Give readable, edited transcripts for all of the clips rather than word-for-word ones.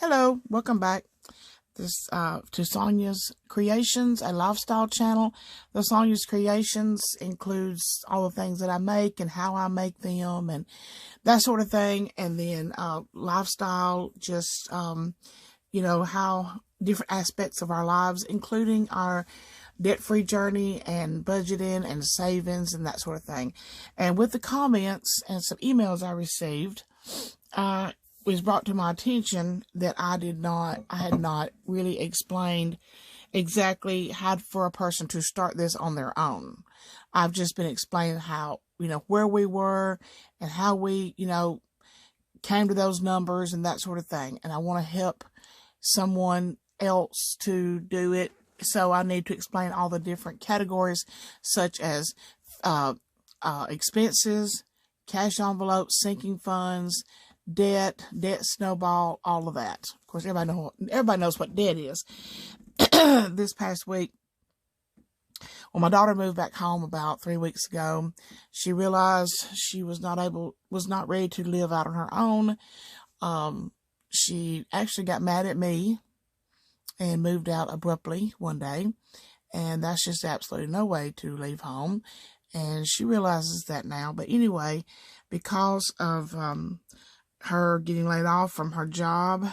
Hello, welcome back to Sonyas Creations, a lifestyle channel. The Sonyas Creations includes all the things that I make and how I make them and that sort of thing. And then lifestyle, just, how different aspects of our lives, including our debt-free journey and budgeting and savings and that sort of thing. And with the comments and some emails I received, it was brought to my attention that I had not really explained exactly how for a person to start this on their own. I've just been explaining how, where we were and how we, came to those numbers and that sort of thing. And I want to help someone else to do it. So I need to explain all the different categories, such as expenses, cash envelopes, sinking funds, debt snowball, all of that. Of course, everybody knows what debt is. This past week, when my daughter moved back home about 3 weeks ago, she realized she was not ready to live out on her own. She actually got mad at me and moved out abruptly one day, and that's just absolutely no way to leave home. And she realizes that now. But anyway, because of her getting laid off from her job,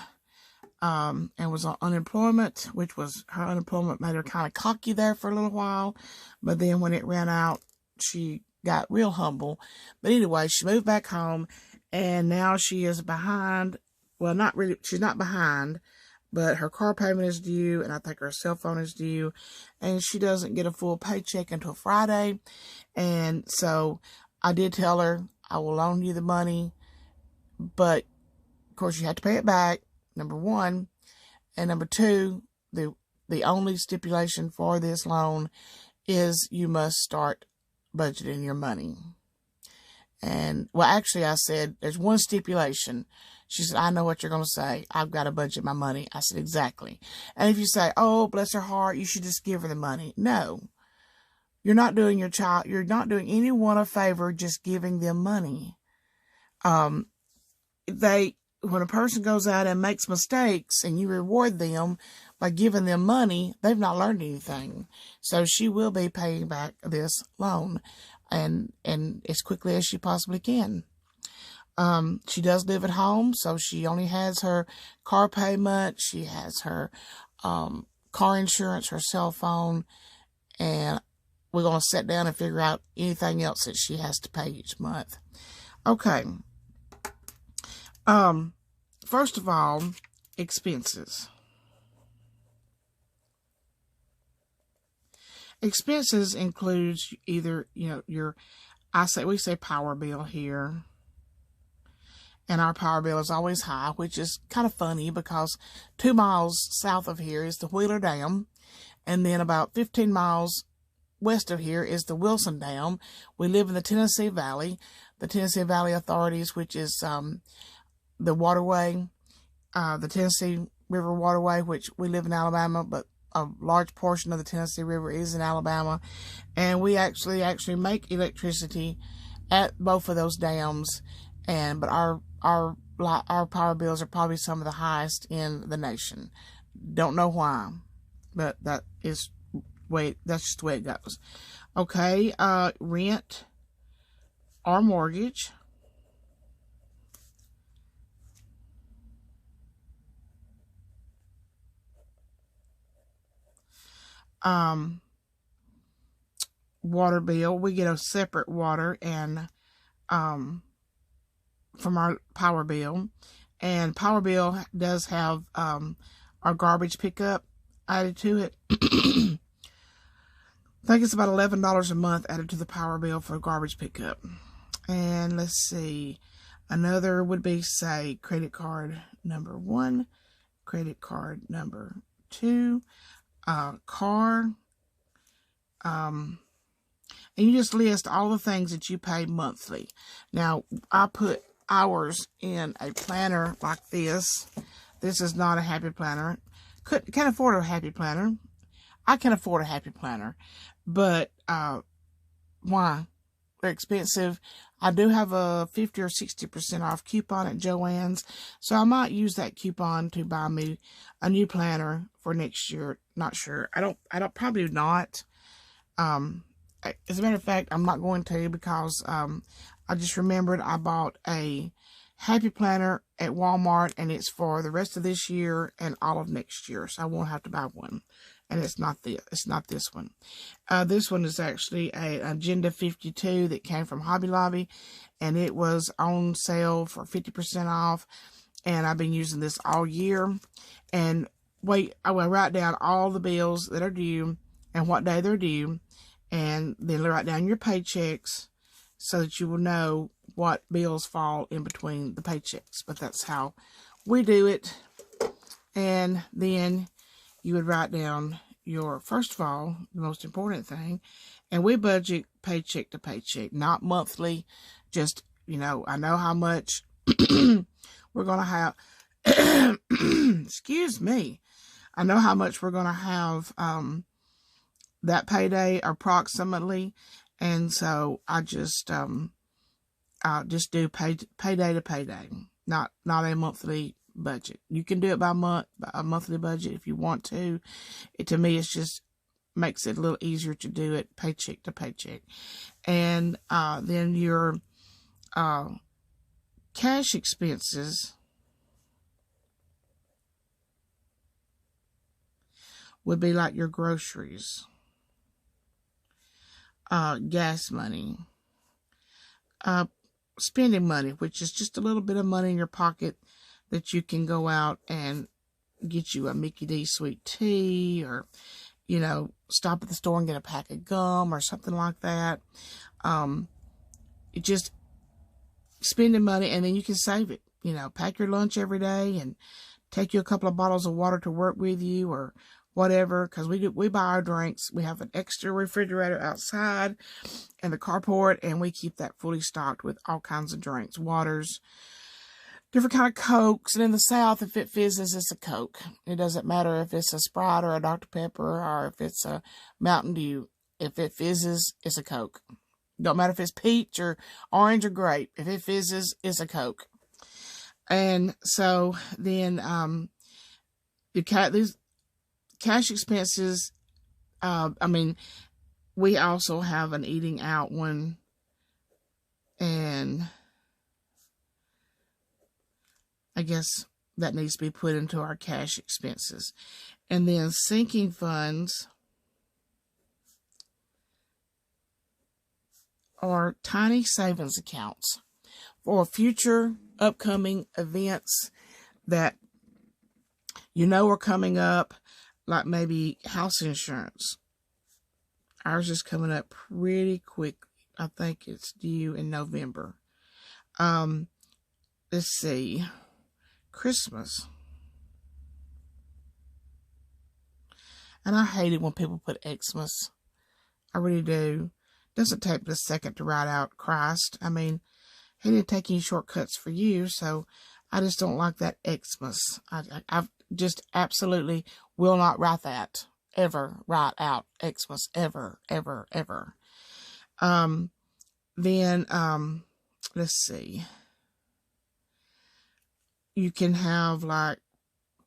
and was on unemployment, which was her unemployment made her kind of cocky there for a little while. But then when it ran out, she got real humble. But anyway, she moved back home, and now she is behind. Well, not really. She's not behind, but her car payment is due, and I think her cell phone is due, and she doesn't get a full paycheck until Friday. And so I did tell her, I will loan you the money, but of course you have to pay it back, number one. And number two, the only stipulation for this loan is you must start budgeting your money. And, well, actually I said, there's one stipulation. She said, I know what you're going to say. I've got to budget my money. I said, exactly. And if you say, oh, bless her heart, you should just give her the money. No, you're not doing you're not doing anyone a favor just giving them money. When a person goes out and makes mistakes and you reward them by giving them money, they've not learned anything. So she will be paying back this loan and as quickly as she possibly can. She does live at home, so she only has her car payment. She has her car insurance, her cell phone, and we're going to sit down and figure out anything else that she has to pay each month. Okay. First of all, expenses. Expenses includes either, we say power bill here. And our power bill is always high, which is kind of funny because 2 miles south of here is the Wheeler Dam. And then about 15 miles west of here is the Wilson Dam. We live in the Tennessee Valley. The Tennessee Valley Authorities, which is the waterway, the Tennessee River waterway, which we live in Alabama, but a large portion of the Tennessee River is in Alabama. And we actually make electricity at both of those dams. But our power bills are probably some of the highest in the nation. Don't know why, but that's just the way it goes. Okay, rent or mortgage. Water bill. We get a separate water and from our power bill, and power bill does have our garbage pickup added to it. I think it's about $11 a month added to the power bill for garbage pickup. And let's see, another would be, say, credit card number 1, credit card number 2, car, and you just list all the things that you pay monthly. Now, I put hours in a planner like this. This is not a happy planner. Can't afford a happy planner. I can afford a happy planner, but why? They're expensive. I do have a 50 or 60% off coupon at Joann's, so I might use that coupon to buy me a new planner for next year. Not sure. I don't probably not. As a matter of fact, I'm not going to, because I just remembered I bought a Happy Planner at Walmart, and it's for the rest of this year and all of next year, so I won't have to buy one. And it's not this one. This one is actually a Agenda 52 that came from Hobby Lobby, and it was on sale for 50% off. And I've been using this all year. And I will write down all the bills that are due and what day they're due, and then write down your paychecks so that you will know what bills fall in between the paychecks. But that's how we do it. And then you would write down your, first of all, the most important thing, and we budget paycheck to paycheck, not monthly. Just, I know how much we're going to have, excuse me, I know how much we're going to have that payday approximately, and so I just do payday to payday, not a monthly budget. You can do it by a monthly budget if you want to. To me, it's just makes it a little easier to do it paycheck to paycheck. And then your cash expenses would be like your groceries, gas money, spending money, which is just a little bit of money in your pocket that you can go out and get you a Mickey D sweet tea, or, stop at the store and get a pack of gum or something like that. It just spending money, and then you can save it. Pack your lunch every day and take you a couple of bottles of water to work with you, or whatever, because we buy our drinks. We have an extra refrigerator outside in the carport, and we keep that fully stocked with all kinds of drinks, waters, different kind of Cokes. And in the South, if it fizzes, it's a Coke. It doesn't matter if it's a Sprite or a Dr. Pepper, or if it's a Mountain Dew. If it fizzes, it's a Coke. Don't matter if it's peach or orange or grape. If it fizzes, it's a Coke. And so then these cash expenses, we also have an eating out one, and I guess that needs to be put into our cash expenses. And then sinking funds are tiny savings accounts for future upcoming events that are coming up, like maybe house insurance. Ours is coming up pretty quick. I think it's due in November. Let's see. Christmas. And I hate it when people put Xmas. I really do. Doesn't take but a second to write out Christ. He didn't take any shortcuts for you, so I just don't like that Xmas. I just absolutely will not write that. Ever write out Xmas. Ever, ever, ever. Then, let's see. You can have, like,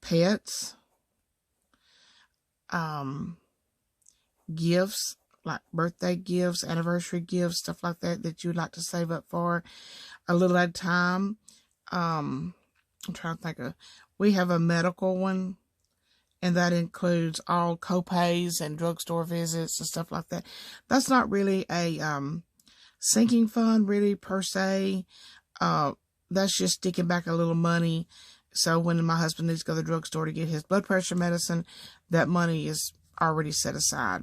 pets, gifts, like birthday gifts, anniversary gifts, stuff like that, that you'd like to save up for a little at a time. I'm trying to think of, we have a medical one, and that includes all co-pays and drugstore visits and stuff like that. That's not really a sinking fund, really, per se. That's just sticking back a little money. So when my husband needs to go to the drugstore to get his blood pressure medicine, that money is already set aside.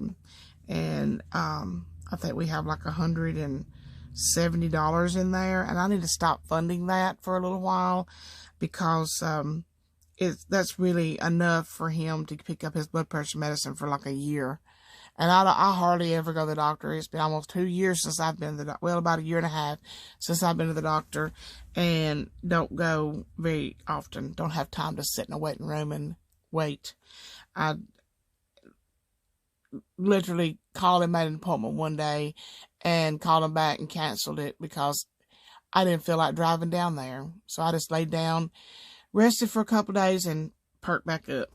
And I think we have like $170 in there. And I need to stop funding that for a little while, because that's really enough for him to pick up his blood pressure medicine for like a year. And I hardly ever go to the doctor. It's been almost 2 years since I've been to the doctor. Well, about 1.5 years since I've been to the doctor, and don't go very often. Don't have time to sit in a waiting room and wait. I literally called and made an appointment one day and called him back and canceled it because I didn't feel like driving down there. So I just laid down, rested for a couple of days, and perked back up.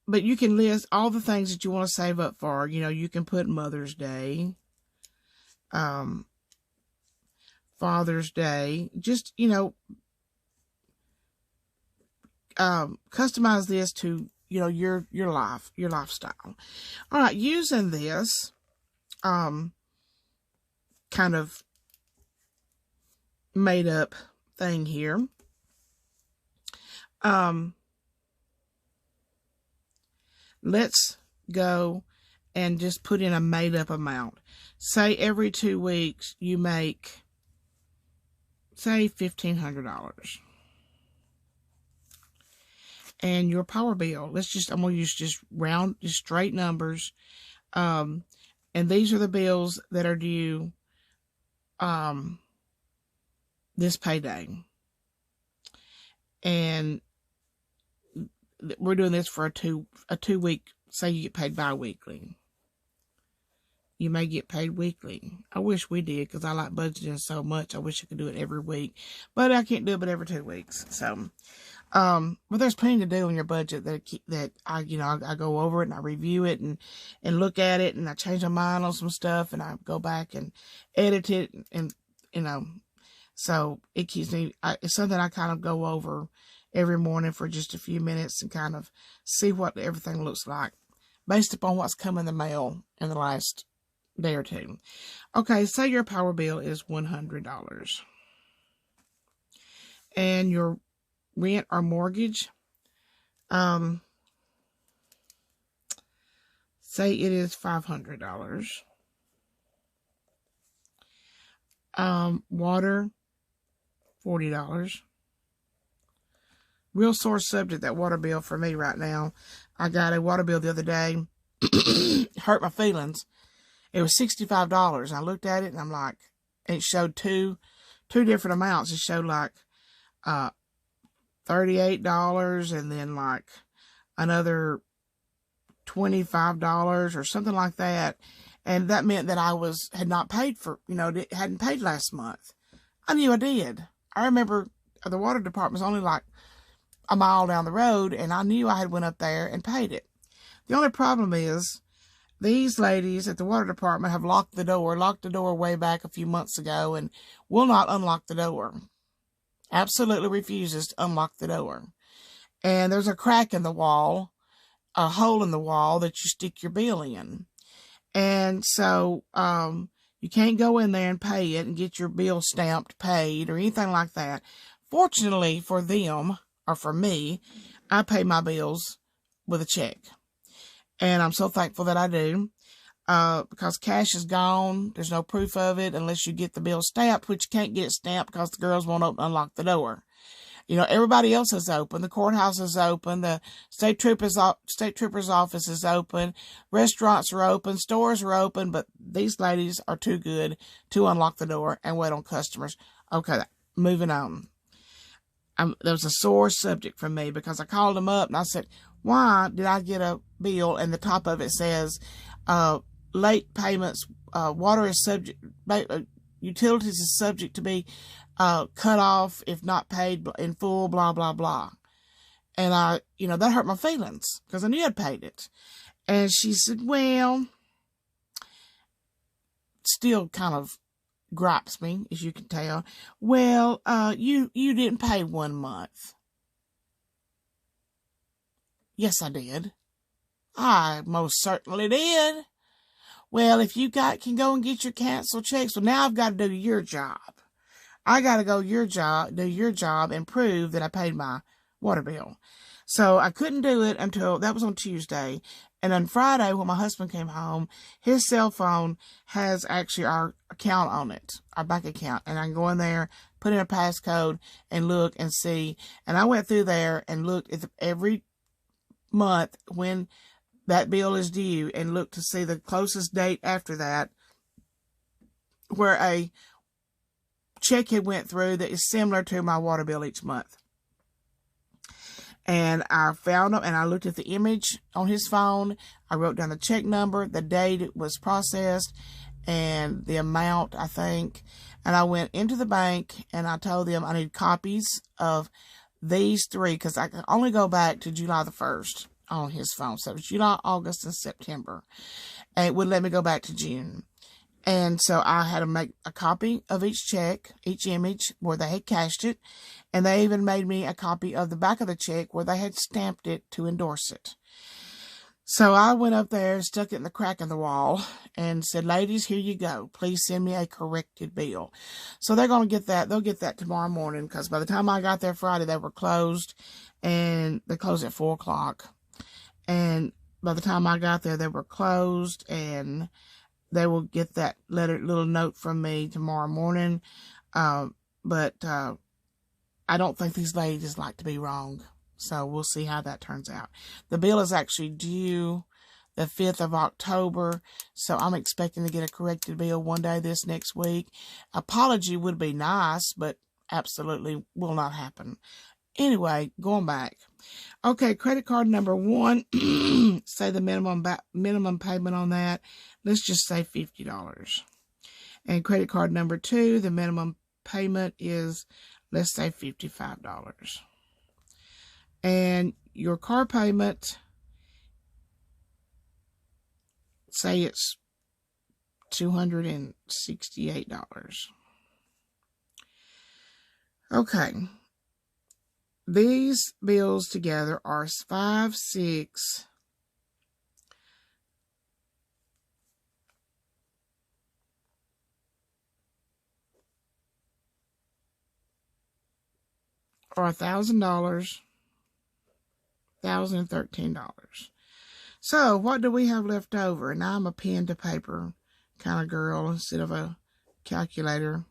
But you can list all the things that you want to save up for. You know, you can put Mother's Day, Father's Day, just, you know, customize this to, you know, your lifestyle. All right, using this, kind of made up thing here. Let's go and just put in a made up amount. Say every 2 weeks you make, say, $1,500. And your power bill, I'm going to use just round, just straight numbers. And these are the bills that are due, this payday. And we're doing this for a two week, say you get paid bi-weekly. You may get paid weekly. I wish we did, because I like budgeting so much. I wish I could do it every week, but I can't do it but every 2 weeks. So, but there's plenty to do in your budget that I go over it and I review it and look at it, and I change my mind on some stuff, and I go back and edit it, and you know, so it keeps me, it's something I kind of go over every morning for just a few minutes and kind of see what everything looks like based upon what's come in the mail in the last day or two. Okay, say your power bill is $100. And your rent or mortgage, say it is $500. Water, $40. Real sore subject, that water bill for me right now. I got a water bill the other day. Hurt my feelings. It was $65. I looked at it and I'm like, and it showed two different amounts. It showed like $38 and then like another $25 or something like that. And that meant that I had not paid for, hadn't paid last month. I knew I did. I remember the water department's only like a mile down the road, and I knew I had went up there and paid it. The only problem is these ladies at the water department have locked the door way back a few months ago, and will not unlock the door. Absolutely refuses to unlock the door. And there's a crack in the wall, a hole in the wall that you stick your bill in. And so, you can't go in there and pay it and get your bill stamped, paid, or anything like that. Fortunately for them, or for me, I pay my bills with a check. And I'm so thankful that I do. Because cash is gone. There's no proof of it unless you get the bill stamped, which you can't get it stamped because the girls won't unlock the door. Everybody else is open. The courthouse is open. The state trooper's office is open. Restaurants are open. Stores are open. But these ladies are too good to unlock the door and wait on customers. Okay, moving on. There was a sore subject for me because I called them up and I said, why did I get a bill and the top of it says, late payments, water is subject, utilities is subject to be cut off if not paid in full, blah, blah, blah. And that hurt my feelings because I knew I'd paid it. And she said, well, still kind of gripes me, as you can tell. Well, you didn't pay 1 month. Yes, I did. I most certainly did. Well, if you can go and get your canceled checks, well, now I've got to do your job. I got to do your job and prove that I paid my water bill. So I couldn't do it until, that was on Tuesday. And on Friday, when my husband came home, his cell phone has actually our account on it, our bank account. And I can go in there, put in a passcode, and look and see. And I went through there and looked at every month when that bill is due and looked to see the closest date after that where a check had went through that is similar to my water bill each month. And I found them and I looked at the image on his phone. I wrote down the check number, the date it was processed, and the amount, I think. And I went into the bank and I told them I need copies of these three, because I can only go back to July the 1st on his phone. So it was July, August, and September. And it wouldn't let me go back to June. And so I had to make a copy of each check, each image where they had cashed it. And they even made me a copy of the back of the check where they had stamped it to endorse it. So I went up there, stuck it in the crack of the wall, and said, ladies, here you go. Please send me a corrected bill. So they're going to get that. They'll get that tomorrow morning, because by the time I got there Friday, they were closed, and they closed at 4 o'clock. And by the time I got there, they were closed, and they will get that little note from me tomorrow morning. But I don't think these ladies like to be wrong. So we'll see how that turns out. The bill is actually due the 5th of October. So I'm expecting to get a corrected bill one day this next week. Apology would be nice, but absolutely will not happen. Anyway, going back. Okay, credit card number 1. Say the minimum payment on that. Let's just say $50. And credit card number 2, the minimum payment is, let's say $55. And your car payment, say it's $268. Okay. These bills together are 5, 6, or $1,000, $1,013. So what do we have left over? And I'm a pen to paper kind of girl instead of a calculator,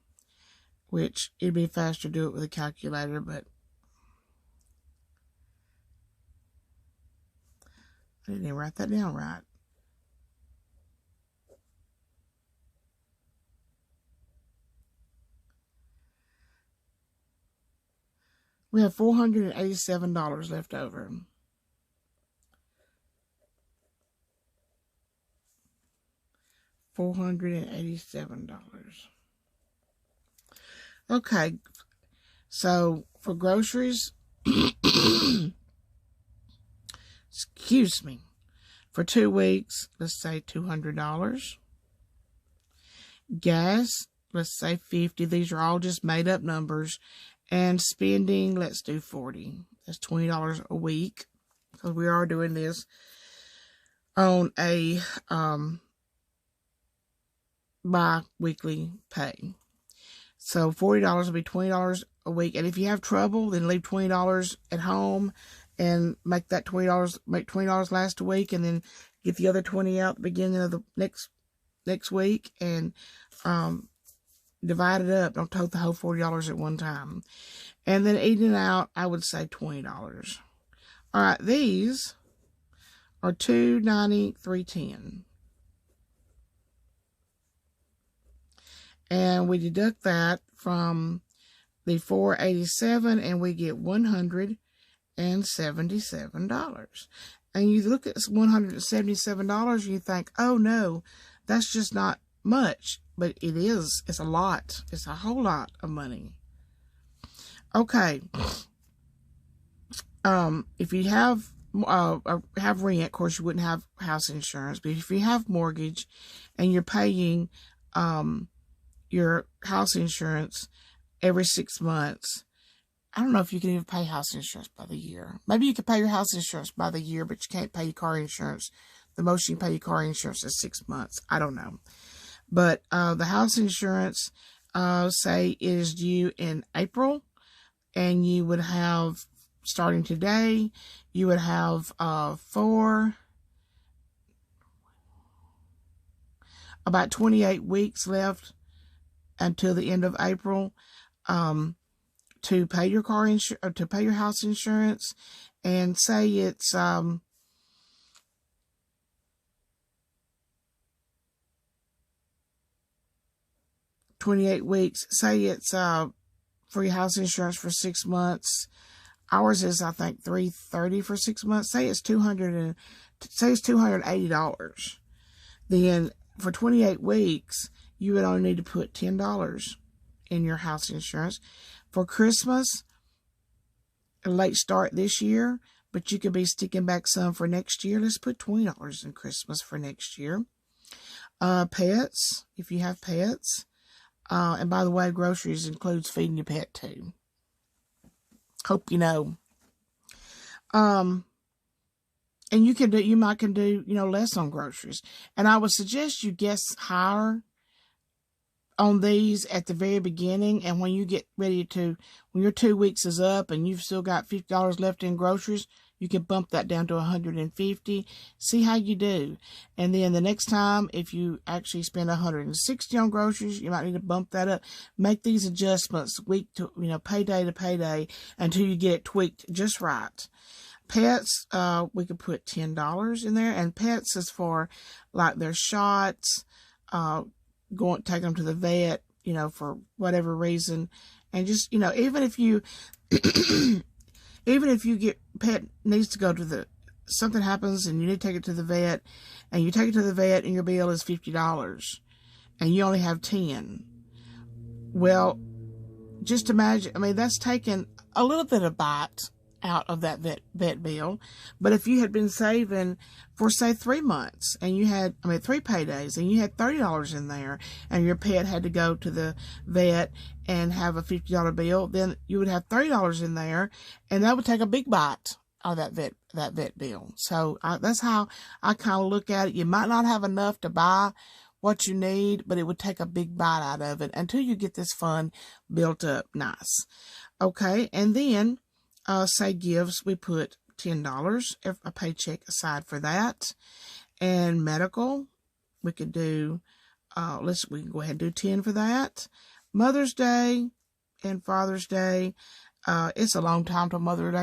which it'd be faster to do it with a calculator, but I didn't even write that down right. We have $487 left over. $487. Okay, so for groceries, excuse me, for 2 weeks, let's say $200. Gas, let's say $50. These are all just made up numbers. And spending, let's do $40. That's $20 a week, because we are doing this on a bi-weekly pay. So $40 will be $20 a week. And if you have trouble, then leave $20 at home and make that $20 last a week, and then get the other $20 out at the beginning of the next week, and divide it up. Don't take the whole $40 at one time. And then eating out, I would say $20. All right, these are $290, $310. And we deduct that from the $487, and we get $177. And you look at $177, and you think, oh no, that's just not much. But it is. It's a lot. It's a whole lot of money. Okay. If you have rent, of course you wouldn't have house insurance. But if you have mortgage and you're paying your house insurance every 6 months, I don't know if you can even pay house insurance by the year. Maybe you can pay your house insurance by the year, but you can't pay your car insurance. The most you can pay your car insurance is 6 months. I don't know. But the house insurance, say, is due in April, and you would have, starting today, you would have about 28 weeks left until the end of April to pay your to pay your house insurance. And say it's 28 weeks. Say it's for your house insurance for 6 months. Ours is, I think, $330 for 6 months. Say it's $280. Then for 28 weeks, you would only need to put $10 in your house insurance. For Christmas, a late start this year, but you could be sticking back some for next year. Let's put $20 in Christmas for next year. Pets, if you have pets. And by the way, groceries includes feeding your pet too. Hope you know. And you might can do, less on groceries. And I would suggest you guess higher on these at the very beginning. And when you get ready when your 2 weeks is up and you've still got $50 left in groceries, you can bump that down to $150. See how you do. And then the next time, if you actually spend $160 on groceries, you might need to bump that up. Make these adjustments week to, payday to payday until you get it tweaked just right. Pets, we could put $10 in there. And pets is for like their shots, take them to the vet, for whatever reason. And just, even if you get pet needs to go to something happens and you need to take it to the vet, and you take it to the vet and your bill is $50 and you only have 10. Well, just imagine, that's taking a little bit of bite out of that vet bill. But if you had been saving for, say, 3 months and you had, 3 paydays and you had $30 in there and your pet had to go to the vet and have a $50 bill, then you would have $30 in there, and that would take a big bite out of that vet bill. So that's how I kind of look at it. You might not have enough to buy what you need, but it would take a big bite out of it until you get this fund built up nice. Okay, and then say gifts, we put $10, a paycheck aside for that. And medical, we could do, we can go ahead and do 10 for that. Mother's Day and Father's Day, it's a long time till Mother's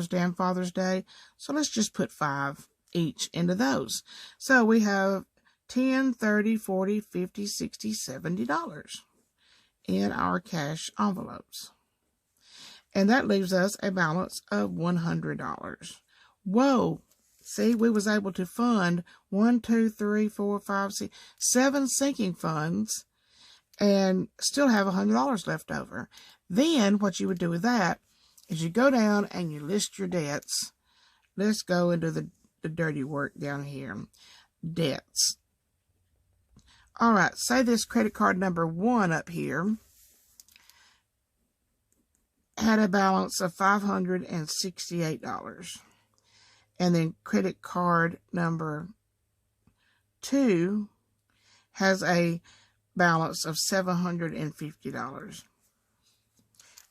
Day and Father's Day. So let's just put 5 each into those. So we have $10, $30, $40, $50, $60, $70 in our cash envelopes. And that leaves us a balance of $100. Whoa. See, we was able to fund 1, 2, 3, 4, 5, 6, 7 sinking funds and still have $100 left over. Then what you would do with that is you go down and you list your debts. Let's go into the dirty work down here. Debts. All right, say this credit card number 1 up here had a balance of $568. And then credit card number 2 has a balance of $750.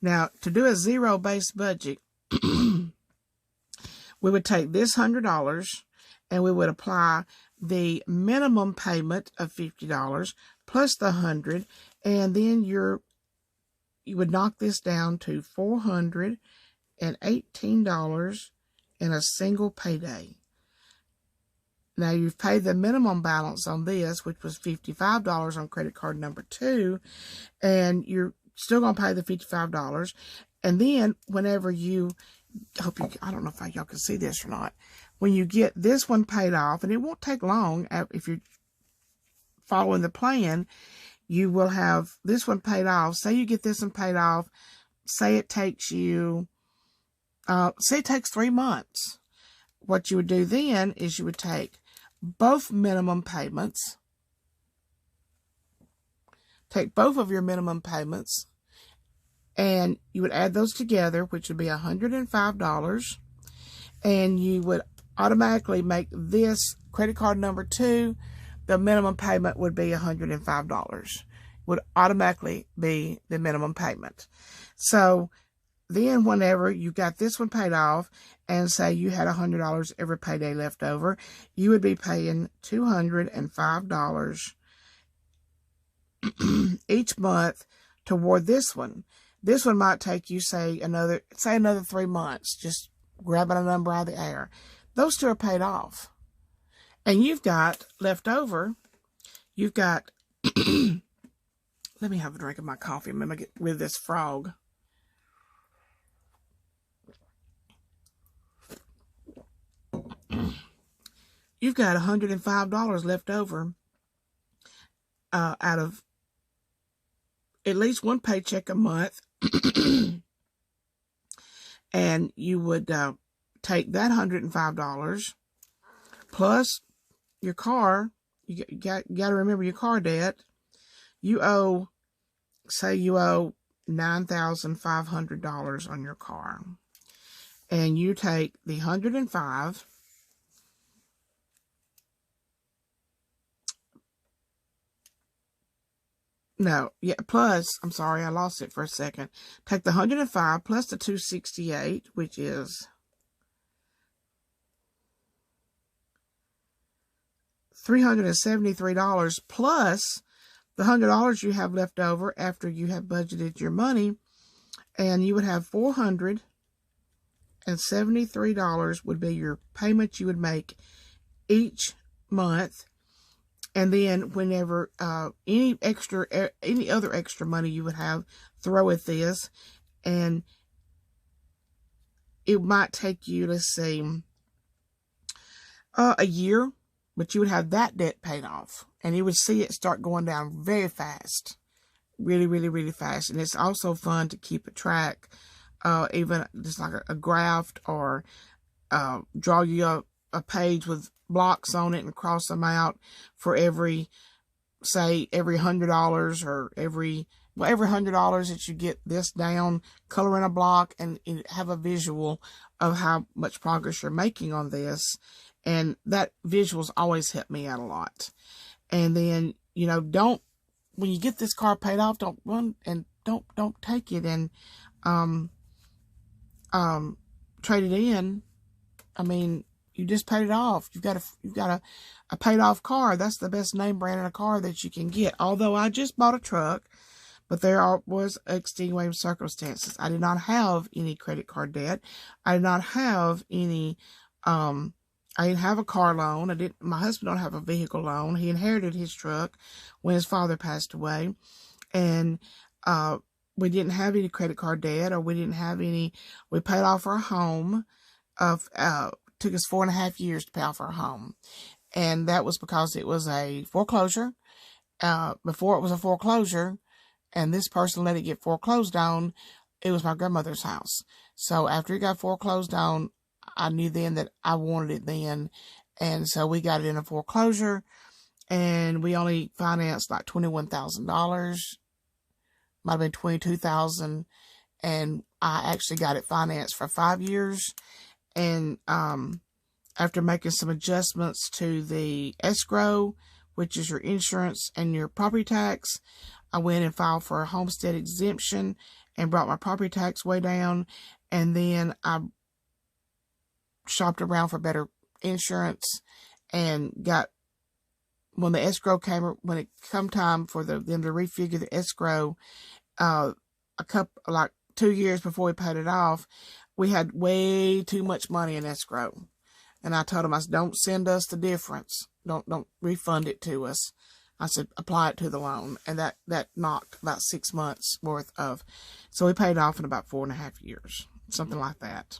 Now, to do a zero-based budget, we would take this $100 and we would apply the minimum payment of $50 plus the $100, and then you would knock this down to $418 in a single payday. Now, you've paid the minimum balance on this, which was $55 on credit card number 2, and you're still going to pay the $55. And then whenever I don't know if y'all can see this or not, when you get this one paid off, and it won't take long if you're following the plan, you will have this one paid off. Say you get this one paid off. Say it takes you, say it takes 3 months. What you would do then is you would take both minimum payments, take both of your minimum payments, and you would add those together, which would be $105, and you would automatically make this credit card number 2, the minimum payment would be $105. Would automatically be the minimum payment. So then whenever you got this one paid off, and say you had $100 every payday left over, you would be paying $205 each month toward this one. This one might take you, say another 3 months, just grabbing a number out of the air. Those 2 are paid off. And you've got left over, you've got, let me have a drink of my coffee. I'm going to get rid of this frog. You've got $105 left over out of at least one paycheck a month. And you would take that $105 plus your car. You got to remember your car debt. You owe, say you owe $9,500 on your car. And you take the 105 plus, I'm sorry, I lost it for a second. Take the 105 plus the 268, which is $373 plus the $100 you have left over after you have budgeted your money, and you would have $473 would be your payment you would make each month. And then whenever any other extra money you would have, throw at this, and it might take you, let's see, a year, but you would have that debt paid off, and you would see it start going down very fast, really, really, really fast. And it's also fun to keep a track, even just like a graph, or draw you a page with blocks on it and cross them out for every $100 or every $100 that you get this down, color in a block and have a visual of how much progress you're making on this. And that visuals always help me out a lot. And then, when you get this car paid off, don't run and don't take it and trade it in. I mean, you just paid it off. You've got a paid off car. That's the best name brand in a car that you can get. Although I just bought a truck, but there was extenuating circumstances. I did not have any credit card debt. I did not have any, I didn't have a car loan. My husband don't have a vehicle loan. He inherited his truck when his father passed away. And, we didn't have any credit card debt, or we paid off our home took us 4.5 years to pay off our home. And that was because it was a foreclosure. Before it was a foreclosure, and this person let it get foreclosed on, it was my grandmother's house. So after it got foreclosed on, I knew then that I wanted it then. And so we got it in a foreclosure, and we only financed like $21,000. Might have been $22,000. And I actually got it financed for 5 years. And after making some adjustments to the escrow, which is your insurance and your property tax, I went and filed for a homestead exemption and brought my property tax way down. And then I shopped around for better insurance and got, when it come time for them to refigure the escrow, 2 years before we paid it off, we had way too much money in escrow. And I told them, I said, don't send us the difference. Don't refund it to us. I said, apply it to the loan. And that knocked about 6 months worth of, so we paid off in about 4.5 years, something like that.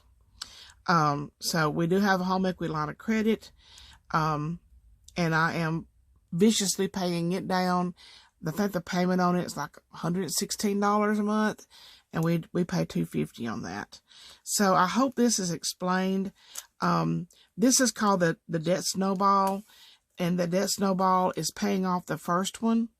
So we do have a home equity line of credit. And I am viciously paying it down. I think the payment on it is like $116 a month. And we pay $250 on that. So I hope this is explained. This is called the debt snowball. And the debt snowball is paying off the first one.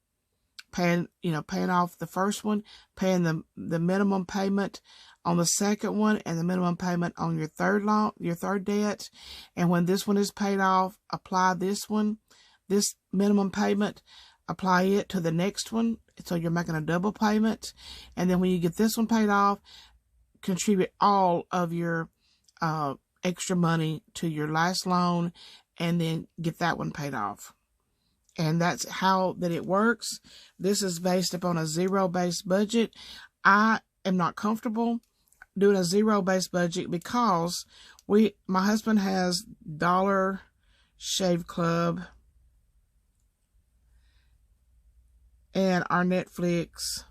Paying off the first one. Paying the minimum payment on the second one. And the minimum payment on your third debt. And when this one is paid off, apply this minimum payment. Apply it to the next one, so you're making a double payment. And then when you get this one paid off, contribute all of your extra money to your last loan, and then get that one paid off. And that's how that it works. This is based upon a zero-based budget. I am not comfortable doing a zero-based budget because my husband has Dollar Shave Club, and our Netflix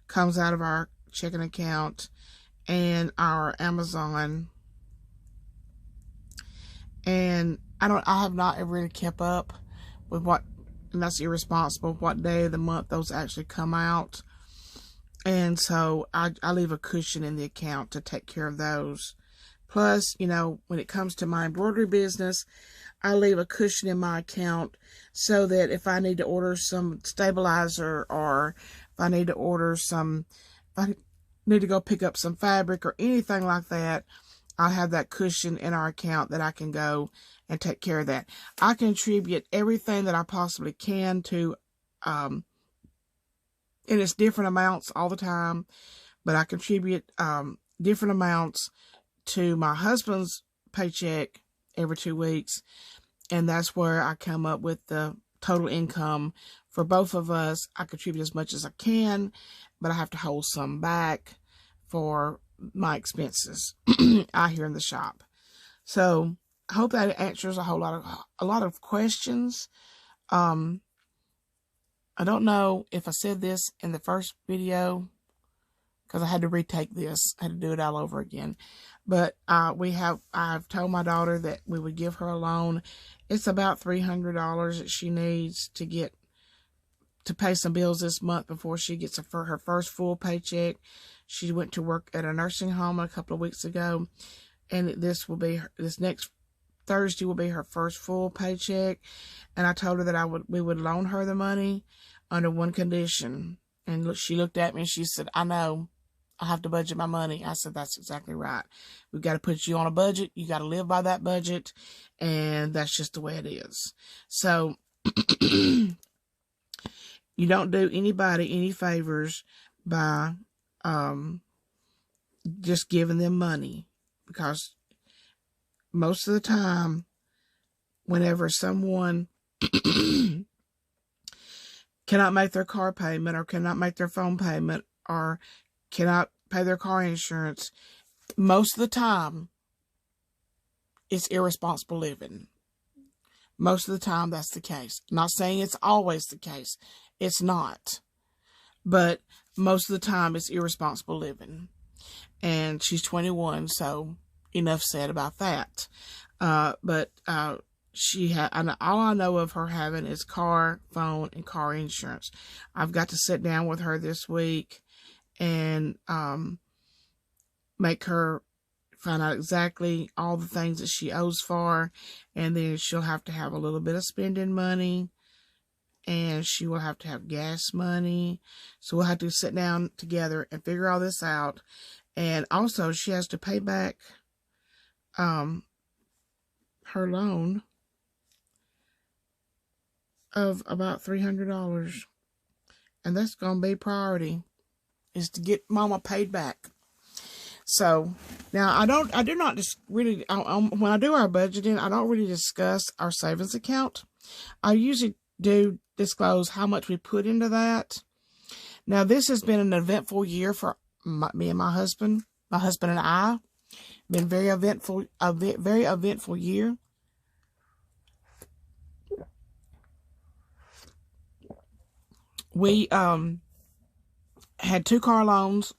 comes out of our checking account, and our Amazon. And I have not ever really kept up with what and that's irresponsible, what day of the month those actually come out. And so I leave a cushion in the account to take care of those. Plus, you know, when it comes to my embroidery business, I leave a cushion in my account so that if I need to order some stabilizer, or if I need to order some, if I need to go pick up some fabric or anything like that, I have that cushion in our account that I can go and take care of that. I contribute everything that I possibly can to, and it's different amounts all the time, but I contribute different amounts to my husband's paycheck every 2 weeks, and that's where I come up with the total income for both of us. I contribute as much as I can, but I have to hold some back for my expenses out here in the shop. So I hope that answers a lot of questions. I don't know if I said this in the first video, because I had to retake this. I had to do it all over again. But I've told my daughter that we would give her a loan. It's about $300 that she needs to pay some bills this month before she gets her first full paycheck. She went to work at a nursing home a couple of weeks ago, and this next Thursday will be her first full paycheck. And I told her that we would loan her the money under one condition. And she looked at me and she said, "I know, I have to budget my money." I said, "That's exactly right. We've got to put you on a budget. You got to live by that budget. And that's just the way it is." So you don't do anybody any favors by just giving them money, because most of the time, whenever someone cannot make their car payment, or cannot make their phone payment, or cannot pay their car insurance, most of the time, it's irresponsible living. Most of the time, that's the case. I'm not saying it's always the case. It's not. But most of the time, it's irresponsible living. And she's 21, so enough said about that. But all I know of her having is car, phone, and car insurance. I've got to sit down with her this week and make her find out exactly all the things that she owes for, and then she'll have to have a little bit of spending money, and she will have to have gas money. So we'll have to sit down together and figure all this out. And also, she has to pay back her loan of about $300. And that's going to be priority, is to get Mama paid back. So now I do not just really, when I do our budgeting, I don't really discuss our savings account. I usually do disclose how much we put into that. Now, this has been an eventful year for me and my husband and I. Been very eventful, a very eventful year. We had 2 car loans,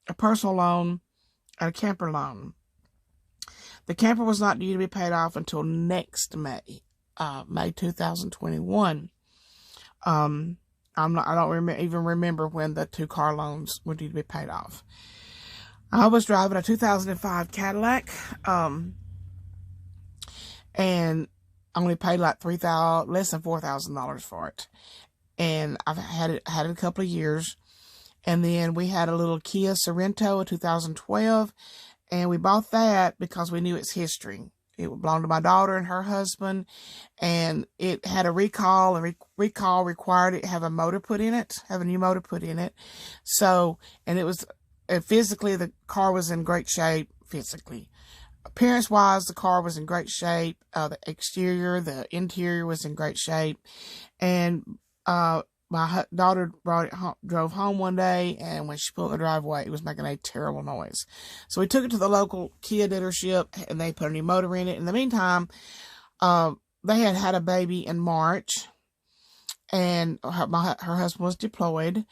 a personal loan, and a camper loan. The camper was not due to be paid off until next May, May 2021. I don't even remember when the 2 car loans were due to be paid off. I was driving a 2005 Cadillac, and I only paid like less than $4,000 for it. And I've had it a couple of years. And then we had a little Kia Sorento, a 2012, and we bought that because we knew its history. It belonged to my daughter and her husband, and it had a recall, and recall required it have a motor put in it, have a new motor put in it. So, and it was, physically, the car was in great shape, physically. Appearance-wise, the car was in great shape. The exterior, the interior was in great shape. And my daughter drove home one day, and when she pulled in the driveway, it was making a terrible noise. So we took it to the local Kia dealership, and they put a new motor in it. In the meantime, they had a baby in March, and her husband was deployed.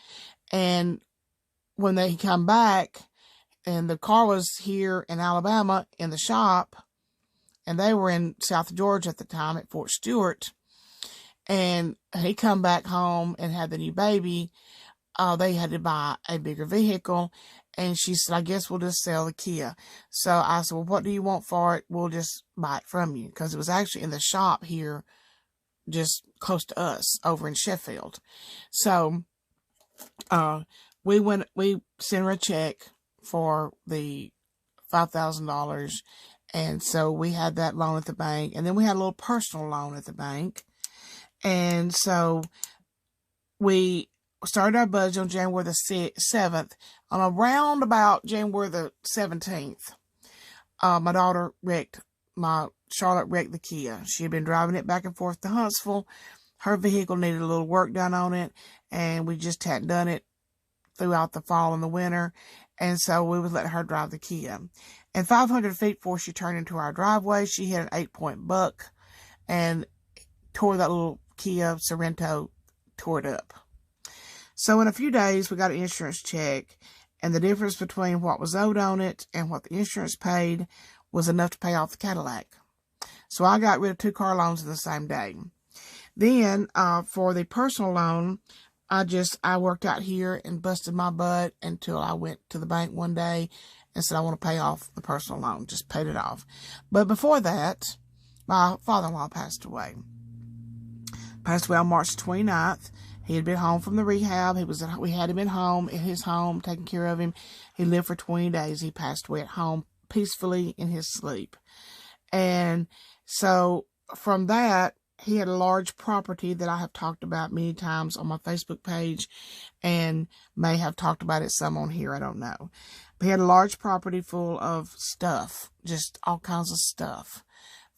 And when they come back, and the car was here in Alabama in the shop, and they were in South Georgia at the time at Fort Stewart. And he come back home and had the new baby. They had to buy a bigger vehicle. And she said, I guess we'll just sell the Kia. So I said, well, what do you want for it? We'll just buy it from you. Because it was actually in the shop here, just close to us, over in Sheffield. So we sent her a check for the $5,000. And so we had that loan at the bank. And then we had a little personal loan at the bank. And so we started our budget on January the 7th. On around about January the 17th, Charlotte wrecked the Kia. She had been driving it back and forth to Huntsville. Her vehicle needed a little work done on it, and we just hadn't done it throughout the fall and the winter. And so we would let her drive the Kia. And 500 feet before she turned into our driveway, she hit an 8-point buck and tore that little Kia Sorento, tore it up. So in a few days, we got an insurance check, and the difference between what was owed on it and what the insurance paid was enough to pay off the Cadillac. So I got rid of 2 car loans in the same day. Then for the personal loan, I worked out here and busted my butt until I went to the bank one day and said I want to pay off the personal loan. Just paid it off. But before that, my father-in-law passed away. Passed away on March 29th. He had been home from the rehab. We had him at home, in his home, taking care of him. He lived for 20 days. He passed away at home peacefully in his sleep. And so from that, he had a large property that I have talked about many times on my Facebook page and may have talked about it some on here. I don't know. But he had a large property full of stuff, just all kinds of stuff.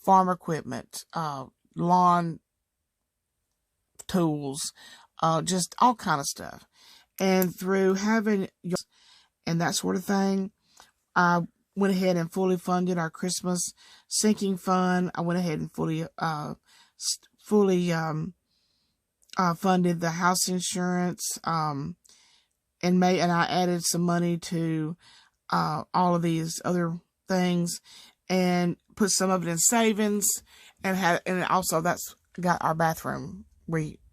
Farm equipment, lawn tools, just all kind of stuff. And through having and that sort of thing, I went ahead and fully funded our Christmas sinking fund. I went ahead and fully funded the house insurance, and I added some money to all of these other things, and put some of it in savings, and also that's got our bathroom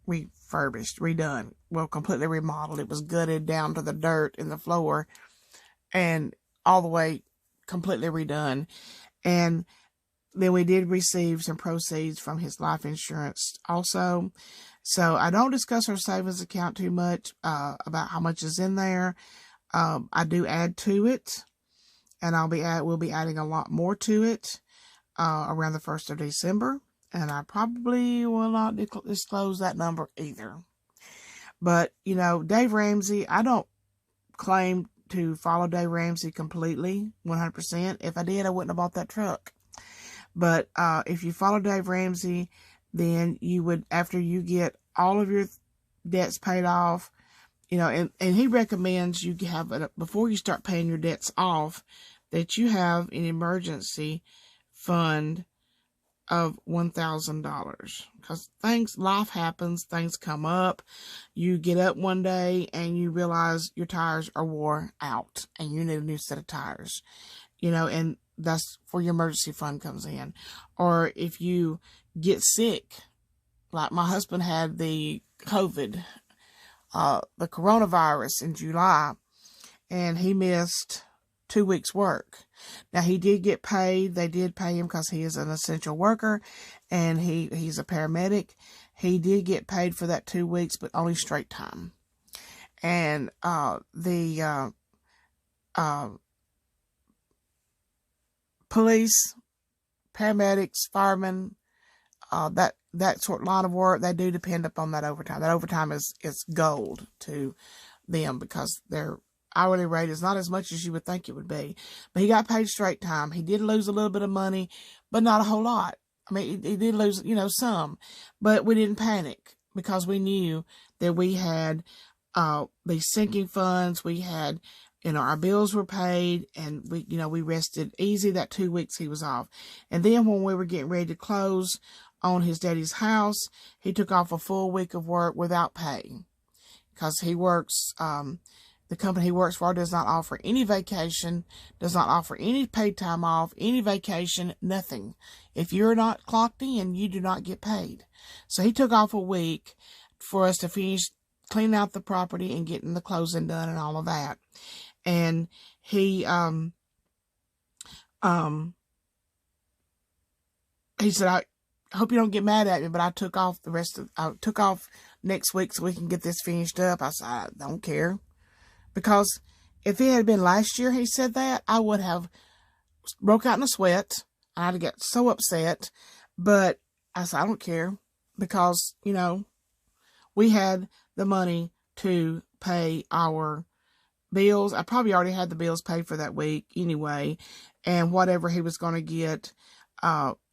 refurbished, redone, well, completely remodeled. It was gutted down to the dirt in the floor, and all the way completely redone. And then we did receive some proceeds from his life insurance also. So I don't discuss our savings account too much about how much is in there. I do add to it, and we'll be adding a lot more to it around the 1st of December. And I probably will not disclose that number either. But, Dave Ramsey, I don't claim to follow Dave Ramsey completely, 100%. If I did, I wouldn't have bought that truck. But if you follow Dave Ramsey, then you would, after you get all of your debts paid off, and he recommends you have, before you start paying your debts off, that you have an emergency fund of $1,000, because life happens, things come up. You get up one day and you realize your tires are wore out and you need a new set of tires, and that's where your emergency fund comes in. Or if you get sick, like my husband had the COVID, the coronavirus in July, and he missed 2 weeks work. Now he did get paid. They did pay him because he is an essential worker and he's a paramedic. He did get paid for that 2 weeks, but only straight time. And the police, paramedics, firemen, that sort of line of work, they do depend upon that overtime. That overtime is gold to them because their hourly rate is not as much as you would think it would be. But he got paid straight time. He did lose a little bit of money, but not a whole lot. I mean, he did lose, some, but we didn't panic because we knew that we had these sinking funds. We had, our bills were paid, and we rested easy that 2 weeks he was off. And then when we were getting ready to close on his daddy's house, he took off a full week of work without pay because he works The company he works for does not offer any vacation, does not offer any paid time off, any vacation, nothing. If you're not clocked in, you do not get paid. So he took off a week for us to finish cleaning out the property and getting the closing done and all of that. And he said, I hope you don't get mad at me, but I took off next week so we can get this finished up. I said, I don't care. Because if it had been last year he said that, I would have broke out in a sweat. I'd have got so upset. But I said, I don't care. Because, you know, we had the money to pay our bills. I probably already had the bills paid for that week anyway. And whatever he was going to get,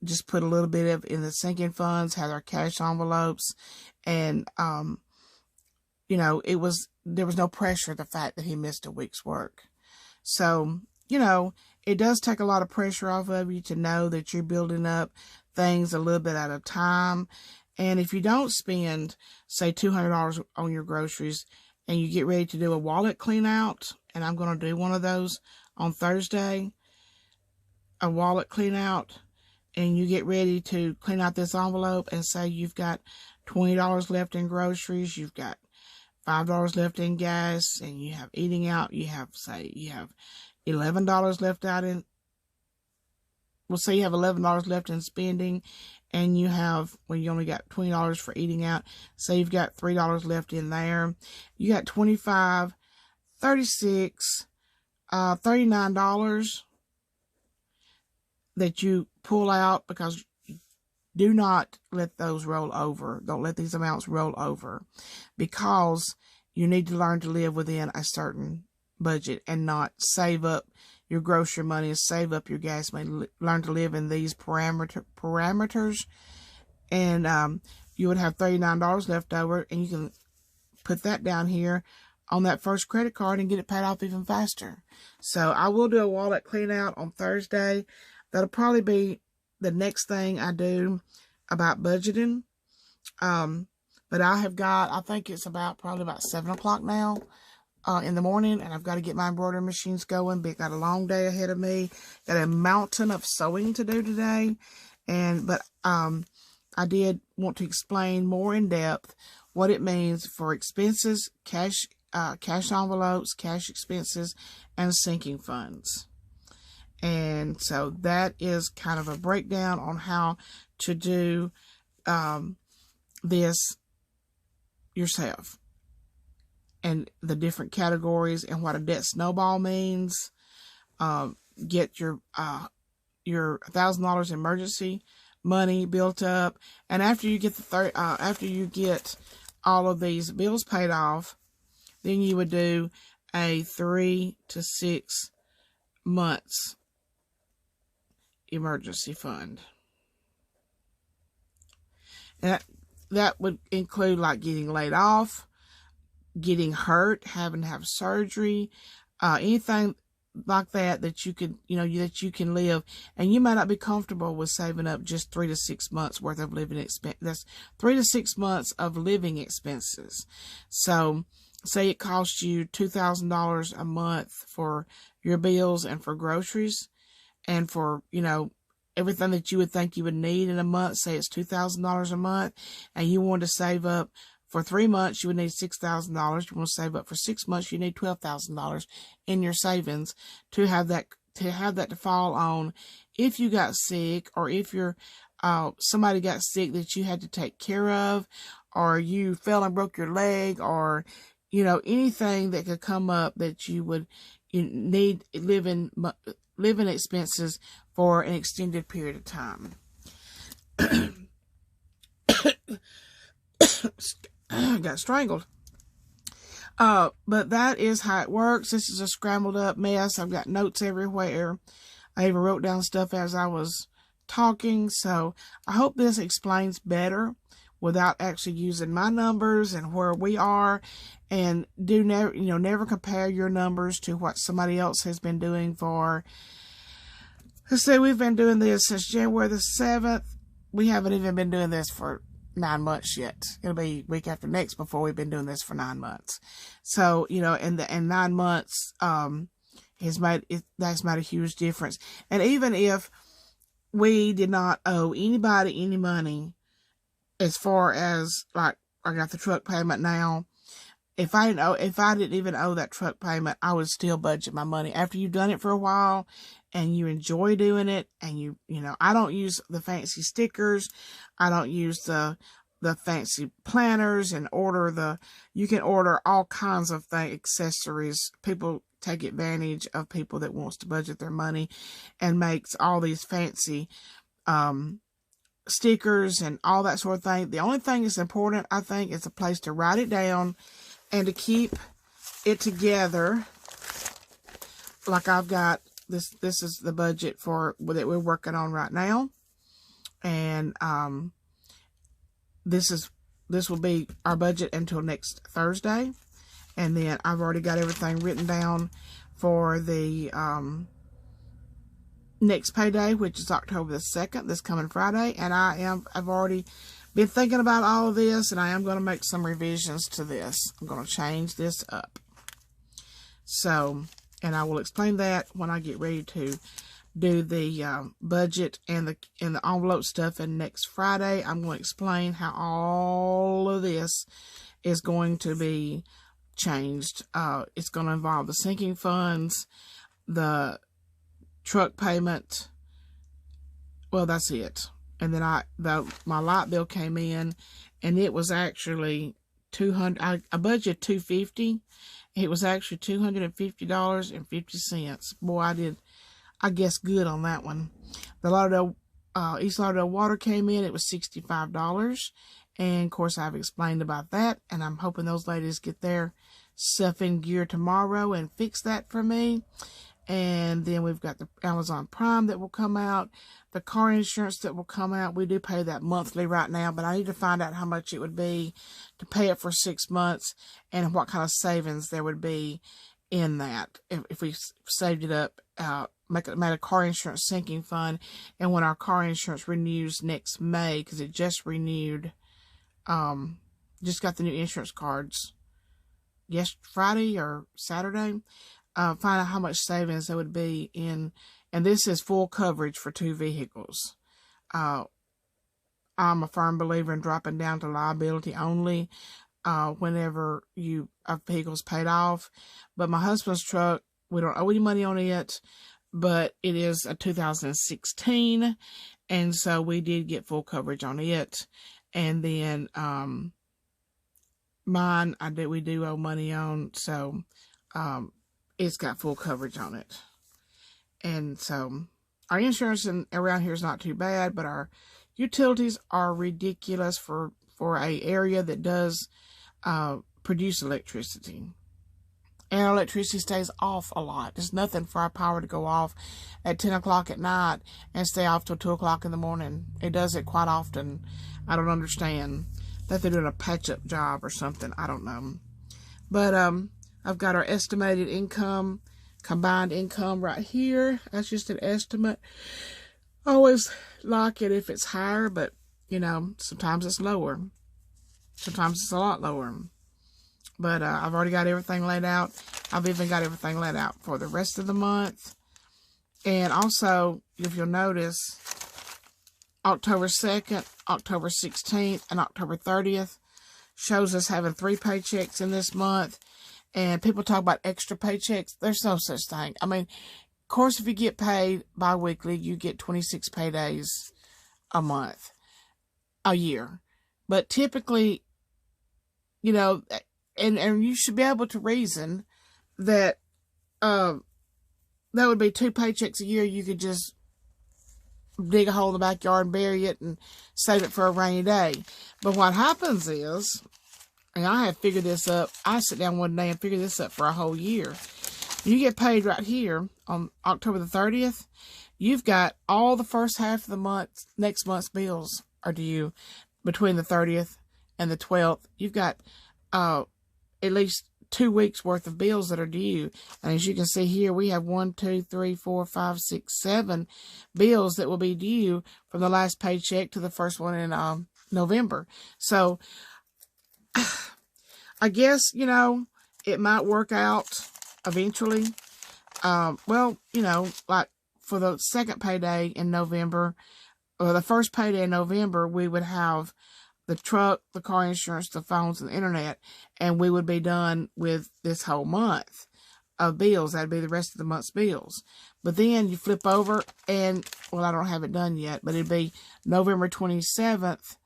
just put a little bit of in the sinking funds, had our cash envelopes. And, you know, there was no pressure, the fact that he missed a week's work. So, you know, it does take a lot of pressure off of you to know that you're building up things a little bit at a time. And if you don't spend, say, $200 on your groceries and you get ready to do a wallet clean out, and I'm going to do one of those on Thursday, a wallet clean out, and you get ready to clean out this envelope and say you've got $20 left in groceries, you've got $5 left in gas, and you have eating out, you have $11 left out in, we'll say you have $11 left in spending, and you have, well, you only got $20 for eating out, so you've got $3 left in there. You got $25, $36, $39 that you pull out, because do not let those roll over. Don't let these amounts roll over, because you need to learn to live within a certain budget and not save up your grocery money and save up your gas money. Learn to live in these parameters, and you would have $39 left over, and you can put that down here on that first credit card and get it paid off even faster. So I will do a wallet clean out on Thursday. That'll probably be the next thing I do about budgeting. But I think it's probably about 7 o'clock now in the morning, and I've got to get my embroidery machines going. But got a long day ahead of me. Got a mountain of sewing to do today. But I did want to explain more in depth what it means for expenses, cash envelopes, cash expenses, and sinking funds. And so that is kind of a breakdown on how to do this yourself, and the different categories, and what a debt snowball means. Get your $1,000 emergency money built up, and after you get after you get all of these bills paid off, then you would do a 3 to 6 months emergency fund. And that would include like getting laid off, getting hurt, having to have surgery, anything like that you could, that you can live. And you might not be comfortable with saving up just 3 to 6 months worth of living expense. That's 3 to 6 months of living expenses. So say it costs you $2,000 a month for your bills and for groceries, and for, everything that you would think you would need in a month. Say it's $2,000 a month, and you want to save up for 3 months, you would need $6,000. You want to save up for 6 months, you need $12,000 in your savings to have that to fall on if you got sick, or if you're somebody got sick that you had to take care of, or you fell and broke your leg, or anything that could come up that you need living expenses for an extended period of time. Got strangled. But that is how it works. This is a scrambled up mess. I've got notes everywhere. I even wrote down stuff as I was talking. So I hope this explains better without actually using my numbers and where we are. And never compare your numbers to what somebody else has been doing for. Let's say we've been doing this since January the 7th. We haven't even been doing this for 9 months yet. It'll be week after next before we've been doing this for 9 months. So, you know, and 9 months, that's made a huge difference. And even if we did not owe anybody any money, as far as, like, I got the truck payment now, if I didn't even owe that truck payment, I would still budget my money. After you've done it for a while and you enjoy doing it, and you know, I don't use the fancy stickers. I don't use the fancy planners and you can order all kinds of accessories. People take advantage of people that wants to budget their money and makes all these fancy, stickers and all that sort of thing. The only thing that's important, I think, is a place to write it down and to keep it together. Like I've got this is the budget that we're working on right now. And this will be our budget until next Thursday. And then I've already got everything written down for the next payday, which is October the 2nd, this coming Friday. And I've already been thinking about all of this, and I am going to make some revisions to this. I'm going to change this up. So, and I will explain that when I get ready to do the budget and the envelope stuff. And next Friday, I'm going to explain how all of this is going to be changed. It's going to involve the sinking funds, the truck payment. Well, that's it. And then my light bill came in, and it was actually $200. I budgeted $250. It was actually $250.50. Boy, I guess good on that one. The East Lauderdale water came in. It was $65. And of course, I've explained about that, and I'm hoping those ladies get their stuff in gear tomorrow and fix that for me. And then we've got the Amazon Prime that will come out, the car insurance that will come out. We do pay that monthly right now, but I need to find out how much it would be to pay it for 6 months and what kind of savings there would be in that if we saved it up, made a car insurance sinking fund. And when our car insurance renews next May, because it just renewed, just got the new insurance cards Friday or Saturday. Find out how much savings there would be in, and this is full coverage for 2 vehicles. I'm a firm believer in dropping down to liability only whenever a vehicle's paid off. But my husband's truck, we don't owe any money on it, but it is a 2016, and so we did get full coverage on it. And then mine, we do owe money on, so it's got full coverage on it. And so our insurance around here is not too bad, but our utilities are ridiculous for a area that does produce electricity. And our electricity stays off a lot. There's nothing for our power to go off at 10 o'clock at night and stay off till 2 o'clock in the morning. It does it quite often. I don't understand. That they're doing a patch-up job or something. I don't know. But I've got our estimated income, combined income right here. That's just an estimate. I always like it if it's higher, but, you know, sometimes it's lower. Sometimes it's a lot lower. But I've already got everything laid out. I've even got everything laid out for the rest of the month. And also, if you'll notice, October 2nd, October 16th, and October 30th shows us having 3 paychecks in this month. And people talk about extra paychecks. There's no such thing. I mean, of course, if you get paid bi-weekly, you get 26 paydays a month, a year. But typically, you know, and you should be able to reason that that would be 2 paychecks a year. You could just dig a hole in the backyard and bury it and save it for a rainy day. But what happens is, and I have figured this up, I sit down one day and figure this up for a whole year. You get paid right here on October the 30th. You've got all the first half of the month, next month's bills are due between the 30th and the 12th. You've got at least 2 weeks worth of bills that are due. And as you can see here, we have 1, 2, 3, 4, 5, 6, 7 bills that will be due from the last paycheck to the first one in November. So I guess, you know, it might work out eventually. Well, you know, like for the second payday in November, or the first payday in November, we would have the truck, the car insurance, the phones, and the internet, and we would be done with this whole month of bills. That'd be the rest of the month's bills. But then you flip over and, well, I don't have it done yet, but it'd be November 27th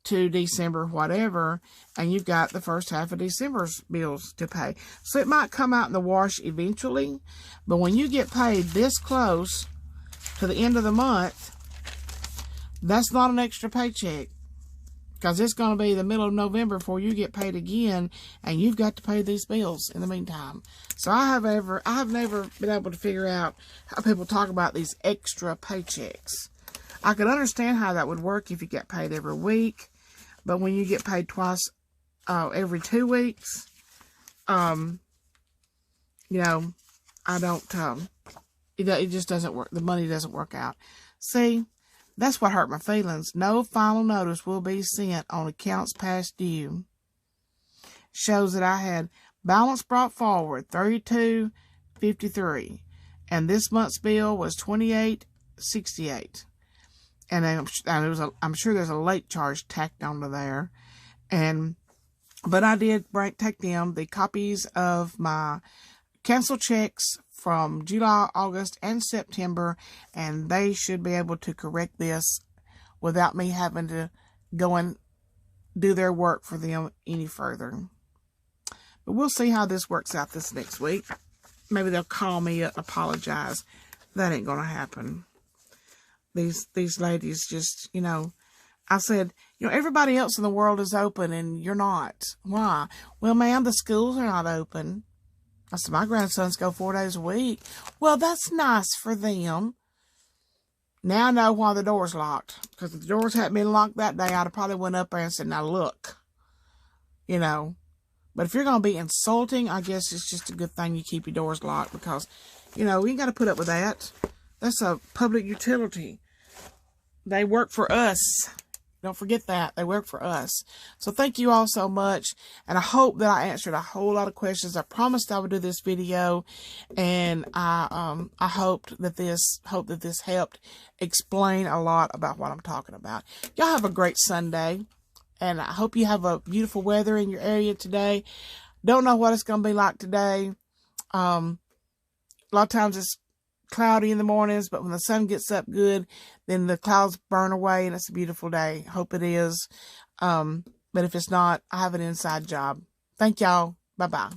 to December whatever, and you've got the first half of December's bills to pay. So it might come out in the wash eventually, but when you get paid this close to the end of the month, that's not an extra paycheck, because it's going to be the middle of November before you get paid again, and you've got to pay these bills in the meantime. So I have never been able to figure out how people talk about these extra paychecks. I could understand how that would work if you get paid every week, but when you get paid twice every 2 weeks, you know, I don't, it just doesn't work. The money doesn't work out. See, that's what hurt my feelings. No final notice will be sent on accounts past due. Shows that I had balance brought forward, $32.53, and this month's bill was $28.68. And then I'm sure there's a late charge tacked onto there. But I did take them the copies of my cancel checks from July, August, and September, and they should be able to correct this without me having to go and do their work for them any further. But we'll see how this works out this next week. Maybe they'll call me and apologize. That ain't going to happen. These ladies just, you know, I said, you know, everybody else in the world is open and you're not. Why? Well, ma'am, the schools are not open. I said, my grandsons go 4 days a week. Well, that's nice for them. Now I know why the door's locked. Because if the doors hadn't been locked that day, I'd have probably went up there and said, now look. You know. But if you're going to be insulting, I guess it's just a good thing you keep your doors locked. Because, you know, we ain't got to put up with that. That's a public utility. They work for us. Don't forget that. They work for us. So thank you all so much. And I hope that I answered a whole lot of questions. I promised I would do this video. And I hoped that this helped explain a lot about what I'm talking about. Y'all have a great Sunday. And I hope you have a beautiful weather in your area today. Don't know what it's going to be like today. A lot of times it's cloudy in the mornings, but when the sun gets up good, then the clouds burn away and it's a beautiful day. Hope it is. But if it's not, I have an inside job. Thank y'all. Bye-bye.